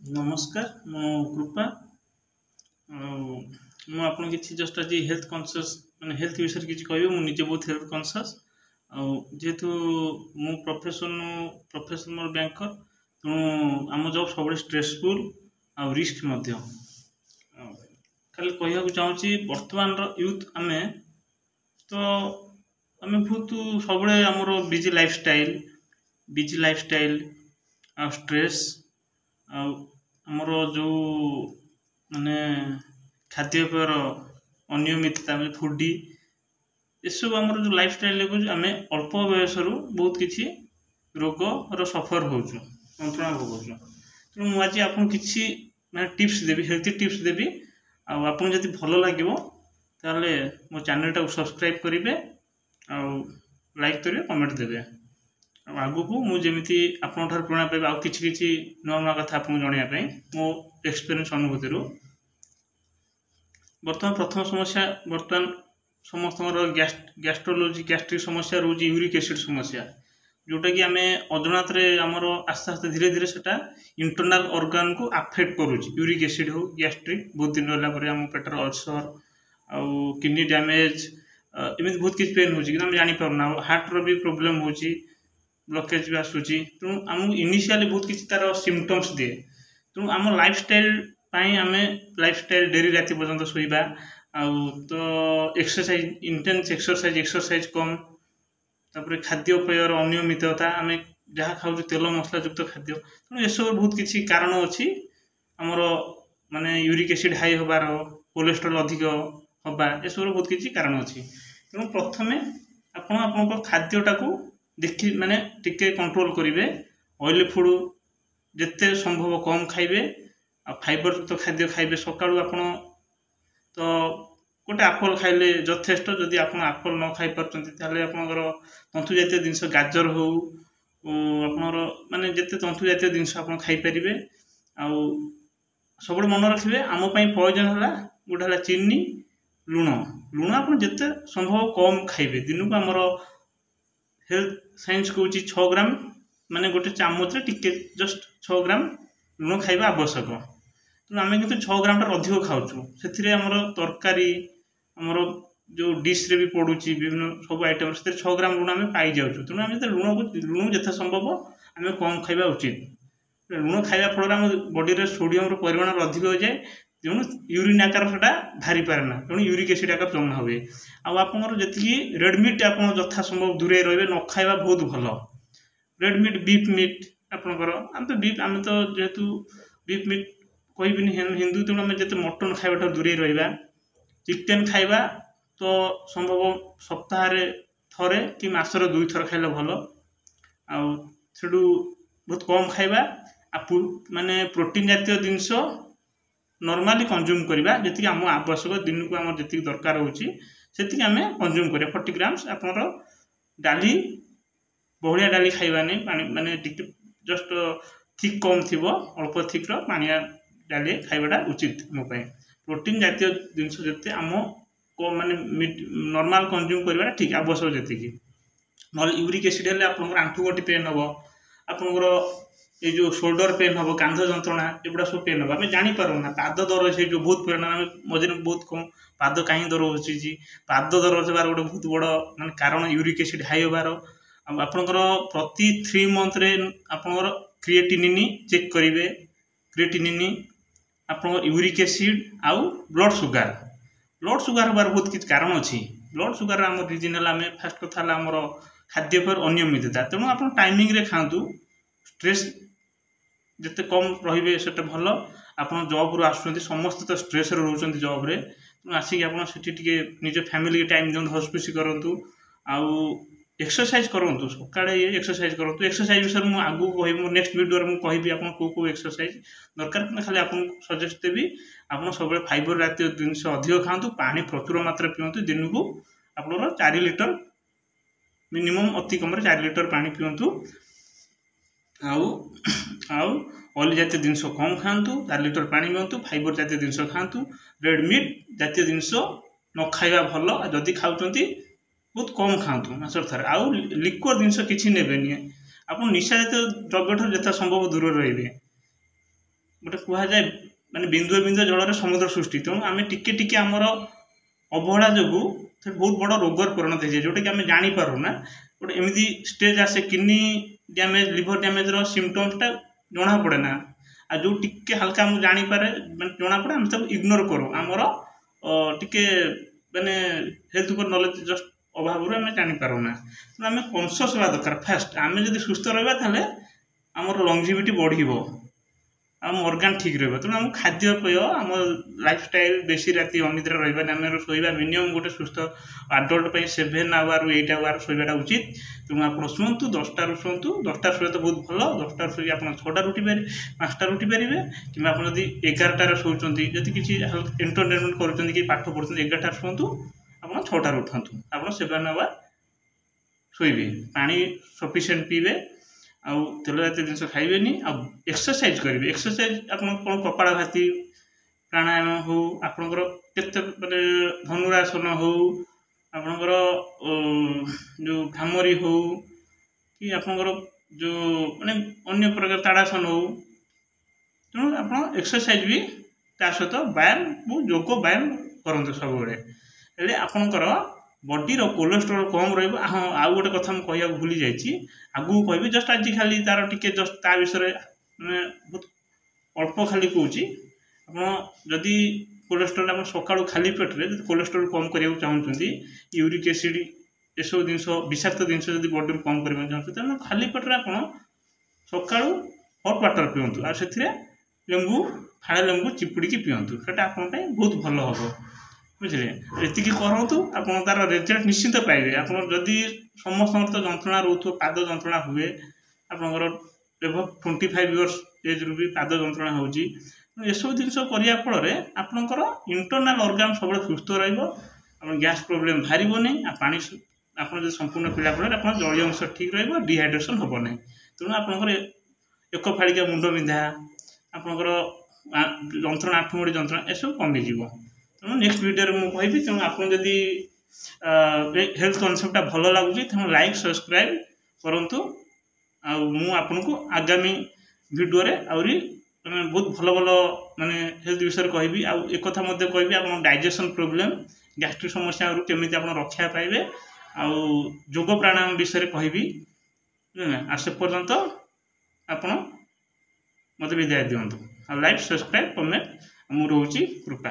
नमस्कार मो कृपा मु आपन किछि जस्ट आज हेल्थ कॉन्शियस माने हेल्थ विषय किछि कहबे मु निजे बहुत हेल्थ कॉन्शियस जेहेतु मु प्रोफेशनल बैंकर तेणु आम जॉब सब स्ट्रेसफुल आ रिस्क मध्य खाली कहवाक चाहूँगी वर्तमान यूथ आमे तो आमे बहुत सब आमर बिजी लाइफस्टाइल आ स्ट्रेस आमर जो माने खाद्यपेयर अनियमितता फूडी एसब आमर जो लाइफस्टाइल देखो आम अल्प बयस बहुत किसी रोगर सफर हो मंत्रणा भोगुँ तेणु मुझे आपको किसी मैं टिप्स देवी हेल्थी टिप्स देवी आपन जब भल लगे ताले मो चैनल टाक सब्सक्राइब करेंगे लाइक करेंगे कमेंट देवे आगु को मुझे आपन प्रेरणा पाइबा आउ किसी नुआ नुआ कथा आपको जनवाई मो एक्सपीरियंस अनुभूति बर्तमान प्रथम समस्या बर्तमान समस्त गैस्ट्रोलोजी गैस्ट्रिक समस्या रोज यूरिक एसिड समस्या जोटा कि आम अजनात आमर आस्ते आस्ते धीरे धीरे से इंटरनाल ऑर्गन को अफेक्ट करुच्ची यूरिक एसिड हो गैस्ट्रिक बहुत दिन रहा आम पेटर अल्सर आउ किडनी डैमेज एमती बहुत किसी पेन हो जानीपारना हार्टर भी प्रोब्लेम हो ब्लकेज भी आसूची तेणु आमको इनिशियली बहुत किसी तार सिम्पटम्स दिए तेणु आम लाइफस्टाइल आम लाइफस्टाइल डेरी राति पर्यंत शोवा तो एक्सरसाइज इंटेंस एक्सरसाइज कम तापर खाद्यपेयर अनियमितता आम जहाँ खाऊ तेल मसला युक्त खाद्य तेणु ये सब बहुत किसी कारण अच्छी आमर माने यूरिक एसिड हाई होबार कोलेस्ट्रॉल अधिक हवा ये सब बहुत किसी कारण अच्छी तेणु प्रथमे आपण खाद्यटा को देखी माने टिके कंट्रोल करेंगे ऑयली फूड जिते संभव कम खाइबे फाइबर युक्त खाद्य खाइबे सकाळु आपण तो गोटे आप्पल खाइले यथेष्ट जदि आप आप्पल न खाई पारे आपंकर तंतु जातीय जिनस गाजर हो आपनर माने जिते तंतु जातीय जिनस आप खाईपारे सब मन रखिए आमपाई पॉइजन है गोटे है चीनी लुण लुण आप जिते संभव कम खाइबे दिन को आमर हेल्थ साइंस कौच 6 ग्राम माने गोटे चामच टिके जस्ट 6 ग्राम लुण खाइबा आवश्यक तेणु आम कि 6 ग्राम टार अधिक खाऊँ से आमर तरकारी आमर जो डिश रे भी पड़ुची विभिन्न सब आइटम से 6 ग्राम लुण आम पाई जाऊँ तेणु आम लुण जिते संभव आम कम खाइबा उचित लुण खाइबा फल आम बॉडी रे सोडियम परिमाण अधिक हो जाए तेणु यूरिन आकार से बाहरी पारे ना तेणु यूरिक एसिड आकार जमा हुए आपर जी रेडमिट आप यथा संभव दूरे रे न खाइबा बहुत भल रेडमिट बीफ मीट आपंकर आम तो बीफ आम तो जेहेतु बीफ मीट कहबिनी हिंदू तेणु आम जिते मटन खाइबा दूरे रहा चिकेन खाइबा तो संभव सप्ताह थरे कि मासर 2 थर खाइले भल आउ बहुत कम खाइबा माने प्रोटीन जातीय जिनस नॉर्मली कंज्यूम करवा जी आम आवश्यक दिन को आम जी दरकार होती आम कंज्यूम करा 40 ग्राम्स आप डाली बहुलिया डाली खाइबा नहीं माने जस्ट थिक कम थी अल्प थिक पानिया डाली खाइबाटा उचित मोपाई प्रोटीन जातीय जिनस जिते आम माने नॉर्मल कंज्यूम करवा ठीक आवश्यक जी ना यूरिक एसिड है आप आंठुगंठी पेन हम आपंकर ये जो शोल्डर पेन हम कांध जंत्रणा एगुड़ा सब पेन हम आम जानीपारूना पाद दरज से जो बहुत परिमाण मझे बहुत कम पाद कहीं दरज हो पाद दरज होबार गोटे बहुत बड़ मान कारण यूरिक एसिड हाई होबार आपंकर प्रति 3 मंथ रे आपंकर क्रिएटिनिन चेक करेंगे क्रिएटिनिन आप यूरिक एसिड आउ ब्लड सुगार होबार बहुत किसी कारण अच्छी ब्लड सुगार आम रिजन है आम फास्ट कथा आमर खाद्यपेयर अनियमितता तेणु आप टाइमिंग रे खातु स्ट्रेस जिते कम रे से भल आप जॉब रू आसुँच समस्त तो स्ट्रेस रोच जॉब रे आसिक आपटे निज फैमिली के टाइम दिखाँ हसखुशी करूँ आउ एक्सरसाइज करूँ सका एक्सरसाइज करूँ एक्सरसाइज विषय मुझे आगू कह नेक्स्ट वीडियो में कहि आप कौ एक्सरसाइज दरकार खाली आपको सजेस्ट देवी आप सब फाइबर जातीय जिनस अधिक खातु पानी प्रचुर मात्रा पीतु दिन को आप 4 लिटर मिनिमम अति कम 4 लिटर पानी पीतु ऑयल जातीय जिनस कम खातु 4 लिटर पानी पीतु फाइबर जातीय जिनस खातु रेड मीट जातीय जिनस न खाइबा भल जदि खाऊँ बहुत कम खातु मासर थर आउ लिक्विड जिनस किसी ने आप निशा जातीय द्रव्य यथा संभव दूर रे गोटे कहुए माने बिंदुए बिंदुए जल समुद्र सृष्टि तेणु आम टिके टिके आमर अवहेला जो बहुत बड़ रोगर परिणत हो जाए जोटा कि आम जानीपारूना गोटे एमती स्टेज आसे किडनी डैमेज लिवर डैमेज सिम्पटम्सटा जना पड़े ना आ जो टिके हल्का मुझे जानीपे जना पड़े आम सब इग्नोर करूँ आमर टिके माने हेल्थ उपर नॉलेज जस्ट अभाव आम जानीपारूना तेणु आम कनसियस हवा दरकार फास्ट आम जब सुस्थ रहा ताले आमर लंगजिविटी बढ़ आम अर्गान ठीक रहा तेणु आम खाद्यपेय आम लाइफस्टाइल बेसी राति अनिद्रा रही आम शोवा मिनिमम गोटे सुस्थ आडल्ट 7 आवर 8 आवर शोवाटा उचित तेणु आप शुणु 10 रू शुणु 10 शुए तो बहुत भल 10 शुई आप 6 उठी पारे 5 उठी पारे कि आप 11 शोचती जब किसी एंटरटेनमेंट कर पाठ पढ़ते 11 शुणु आप 6 उठु आप 7 आवर शोबे पानी सफिसीयंट पीबे आउ तेल जातीय जिन खाइबे एक्सरसाइज करेंगे एक्सरसाइज आप कपालभाति प्राणायाम हो आपणकर केते माने धनुरासन हो आपणकर जो भ्रामरी हो कि आपणकर जो माने अन्य प्रकार ताड़ासन हो तेणु आप एक्सरसाइज भी ता सहित व्यायाम योग व्यायाम करते सब बेले आपणकर बॉडी रो कोलेस्ट्रोल कम रही हाँ आउ गोटे कथा मुझे भूली जाइए आगू कहि जस्ट आज खाली तार टिके जस्ट ता विषय मैं बहुत अल्प खाली कहूँ आपदी कोलेस्ट्रोल आप सका खाली पेट्रे कोलेस्ट्रोल कम करने चाहते यूरिक एसिड एसबू जिन विषाक्त जिनस बॉडी कम करने चाहते तेना खाली पेट्रे आप सका हट वाटर पिंतु आ लेंबू फाड़े लेंबू चिपुड़ी पिंतु से बहुत भल हम बुझे ये करूँ आप तार रिजल्ट निश्चिंत पाइबे आप जदि समस्त तो जंत्रणा रोथ पाद जंत्रणा हुए आपंकर एभव 25 इयर्स एज रू भी पाद जंत्रणा होगी एसबू जिन करने फल आपंकर इंटरनाल ऑर्गन सब सुस्थ रैस प्रोब्लेम बाहर नहीं पानी आप संपूर्ण पीला फल आप जलीय अंश ठीक रिहाइड्रेशन हम ना तेणु आपंकर एक फाड़िका मुंड विंधा आपंकर जंत्रणा आठमुड़ी जंत्रणा एसब कमिज तेणु नेक्स्ट वीडियो में मुझे तेणु आपको जदि हेल्थ कनसेप्टा भल लगुच तेणु लाइक सब्सक्राइब करूँ आपको आगामी वीडियो आहरी बहुत भल भल माने हेल्थ विषय कहि आउ एक कथा मध्य कहि आप डाइजेशन प्रोब्लेम गैस्ट्रिक समस्या केमी आप रक्षा पाइबे आउ योग प्राणायाम विषय कहि आ से पर्यंत आप मत विदाय दिंतु लाइक सब्सक्राइब कमेंट मुझे रोची कृपा।